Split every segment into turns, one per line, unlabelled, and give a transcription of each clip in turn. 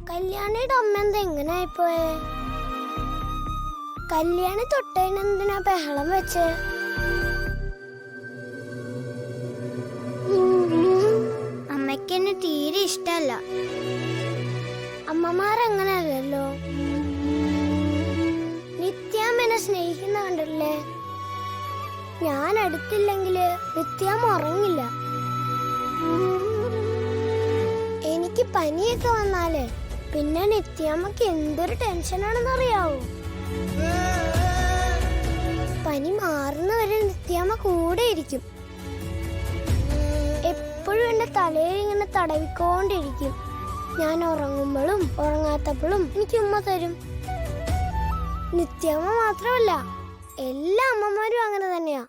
കല്യാണിയുടെ അമ്മ എന്താ എങ്ങനെയായിപ്പോയെ? കല്യാണി തൊട്ടതിനെന്തിനാ ബഹളം വെച്ച്? അമ്മയ്ക്ക് എന്നെ തീരെ ഇഷ്ടല്ല. അമ്മമാരങ്ങനല്ലോ. നിത്യാമ്മനെ സ്നേഹിക്കുന്ന കണ്ടില്ലേ? ഞാൻ അടുത്തില്ലെങ്കില് നിത്യാമ്മ ഉറങ്ങില്ല. എനിക്ക് പനിയൊക്കെ വന്നാല് പിന്നെ നിത്യാമ്മക്ക് എന്തൊരു ടെൻഷനാണെന്നറിയാവോ? പനി മാറുന്നവരെ നിത്യാമ്മ കൂടെ ഇരിക്കും. എപ്പോഴും എന്റെ തലയിൽ ഇങ്ങനെ തടവിക്കൊണ്ടിരിക്കും. ഞാൻ ഉറങ്ങുമ്പോഴും ഉറങ്ങാത്തപ്പോഴും എനിക്ക് ഉമ്മ തരും. നിത്യാമ്മ മാത്രമല്ല, എല്ലാ അമ്മമാരും അങ്ങനെ തന്നെയാ.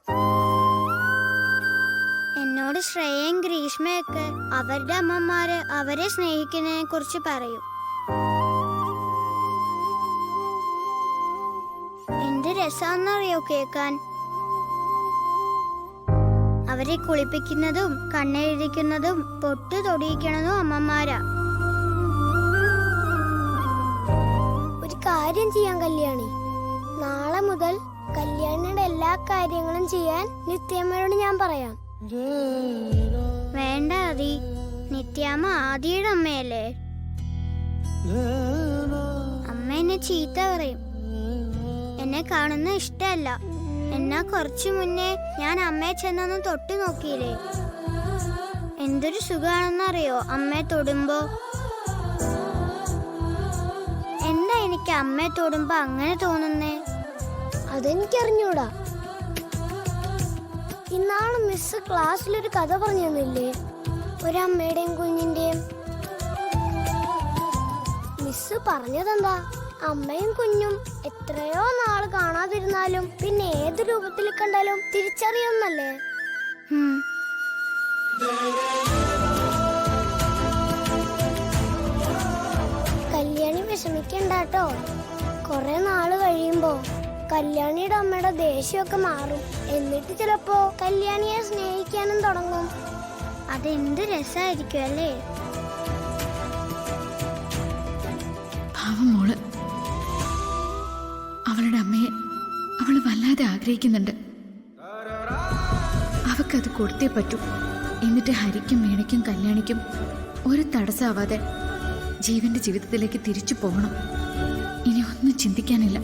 എന്നോട് ശ്രേയയും ഗ്രീഷ്മയൊക്കെ അവരുടെ അമ്മമാര് അവരെ സ്നേഹിക്കുന്നതിനെ കുറിച്ച് പറയും. എന്ത് രസാന്നറിയോ കേക്കാൻ? അവരെ കുളിപ്പിക്കുന്നതും കണ്ണെഴുതിക്കുന്നതും പൊട്ട് തൊടിയിക്കുന്നതും അമ്മമാരാ. ഒരു കാര്യം ചെയ്യാൻ കല്യാണി, നാളെ മുതൽ കല്യാണിയുടെ എല്ലാ കാര്യങ്ങളും ചെയ്യാൻ നിത്യാമ്മയോട് ഞാൻ പറയാം. വേണ്ട ആദി, നിത്യാമ്മ ആദിയുടെ അമ്മയല്ലേ. അമ്മ എന്നെ ചീത്ത പറയും. എന്നെ കാണുന്ന ഇഷ്ടല്ല. എന്നാ കുറച്ചു മുന്നേ ഞാൻ അമ്മയെ ചെന്നൊന്ന് തൊട്ടു നോക്കിയില്ലേ? എന്തൊരു സുഖാണെന്നറിയോ അമ്മയെ തൊടുമ്പോ? എന്താ എനിക്ക് അമ്മയെ തൊടുമ്പോ അങ്ങനെ തോന്നുന്നേ? അതെനിക്കറിഞ്ഞൂടാ. ഇന്നാള് മിസ് ക്ലാസ്സിലൊരു കഥ പറഞ്ഞു തന്നില്ലേ, ഒരമ്മയുടെയും കുഞ്ഞിന്റെയും? മിസ് പറഞ്ഞതെന്താ, അമ്മയും കുഞ്ഞും എത്രയോ നാള് കാണാതിരുന്നാലും പിന്നെ ഏത് രൂപത്തിൽ കണ്ടാലും തിരിച്ചറിയുന്നല്ലേ? കല്യാണി വിഷമിക്കണ്ടാട്ടോ. കൊറേ നാള് കഴിയുമ്പോ കല്യാണിയുടെ അമ്മയുടെ ദേഷ്യമൊക്കെ മാറും. എന്നിട്ട് ചിലപ്പോ കല്യാണിയെ സ്നേഹിക്കാനും തുടങ്ങും. അതെന്ത് രസായിരിക്കും അല്ലേ?
പാവം മോള്, അവളുടെ അമ്മയെ അവള് വല്ലാതെ ആഗ്രഹിക്കുന്നുണ്ട്. അവക്കത് കൊടുത്തേ പറ്റൂ. എന്നിട്ട് ഹരിക്കും വീണയ്ക്കും കല്യാണിക്കും ഒരു തടസ്സമാവാതെ ജീവന്റെ ജീവിതത്തിലേക്ക് തിരിച്ചു പോകണം. ഇനി ഒന്നും ചിന്തിക്കാനില്ല.